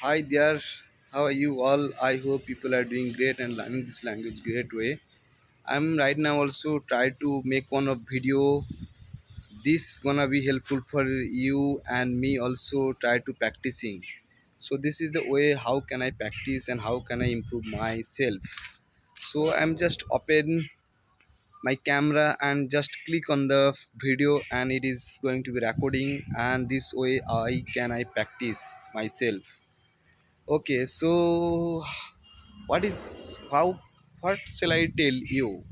Hi there, how are you all? I hope people are doing great and learning this language great way. I'm right now also try to make one of video. This gonna be helpful for you and me also try to practicing. So this is the way how can I practice and how can I improve myself. So I'm just open my camera and just click on the video and it is going to be recording and this way I practice myself. Okay, so how what shall I tell you?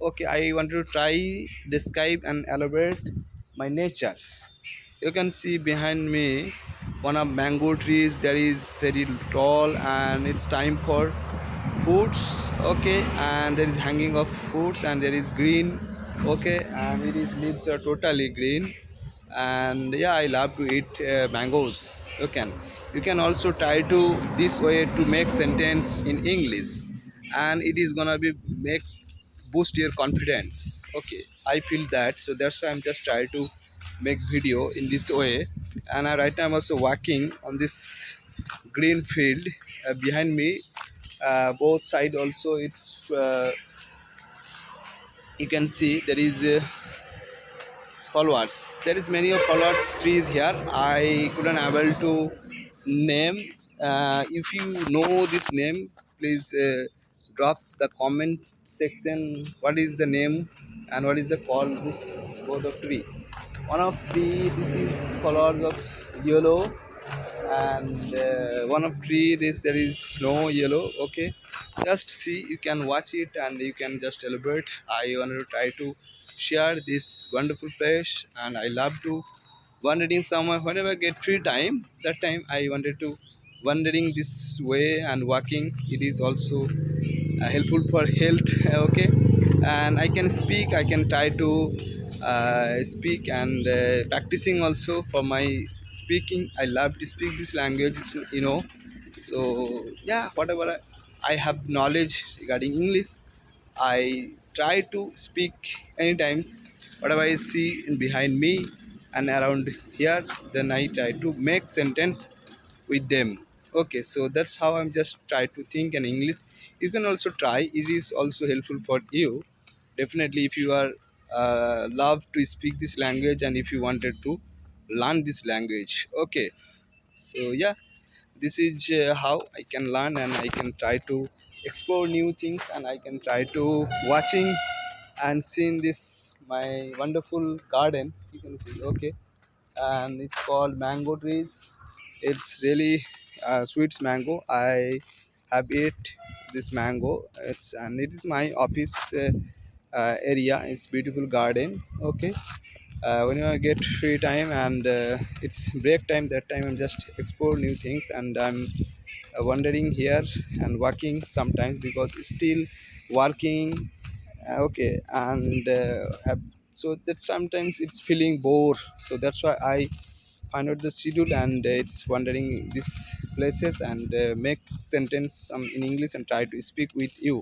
Okay, I want to try describe and elaborate my nature. You can see behind me one of mango trees that is very tall and it's time for fruits. Okay, and there is hanging of fruits and there is green. Okay, and it is leaves are totally green and yeah, I love to eat mangoes. You can also try to this way to make sentence in English and it is gonna be make boost your confidence. Okay, I feel that, so that's why I'm just trying to make video in this way. And right now I'm also walking on this green field behind me. Both side also it's you can see there is followers, there is many of followers trees here. I couldn't able to name. If you know this name, please drop the comment section what is the name and what is the call this both of tree. One of tree this is colors of yellow and one of tree this there is no yellow. Okay, just see, you can watch it and you can just elaborate. I want to try to share this wonderful place and I love to wandering somewhere whenever I get free time. That time I wanted to wandering this way and walking. It is also helpful for health. Okay, and I can speak, I can try to speak and practicing also for my speaking. I love to speak this language, so yeah, whatever I have knowledge regarding English, I try to speak anytimes whatever I see in behind me and around here, then I try to make sentence with them. Okay, so that's how I'm just try to think in English. You can also try, it is also helpful for you definitely if you are love to speak this language and if you wanted to learn this language. Okay, so yeah, this is how I can learn and I can try to explore new things and I can try to watching and seeing this my wonderful garden, you can see. Okay, and it's called mango trees. It's really sweet mango. I have ate this mango. It's and it is my office area. It's beautiful garden. Okay, when you get free time and it's break time, that time I'm just explore new things and I'm wandering here and walking sometimes because still working. Okay, and so that sometimes it's feeling bored, so that's why I find out the schedule and it's wandering these places and make sentence in English and try to speak with you.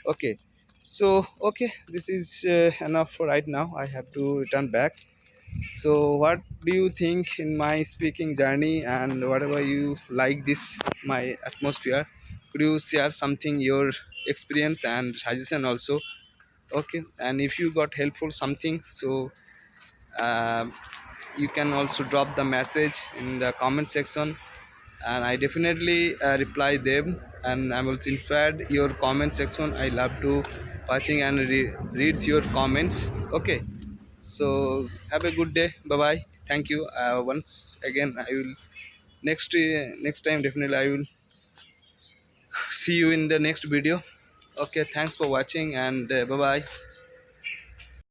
Okay, so okay, this is enough for right now. I have to return back. So what do you think in my speaking journey and whatever you like this my atmosphere? Could you share something your experience and suggestion also? Okay, and if you got helpful something, so um, you can also drop the message in the comment section and I definitely reply them. And I'm also inspired your comment section. I love to watching and reads your comments. Okay, so have a good day. Bye bye. Thank you once again. I will next time definitely I will see you in the next video. Okay, thanks for watching and bye bye.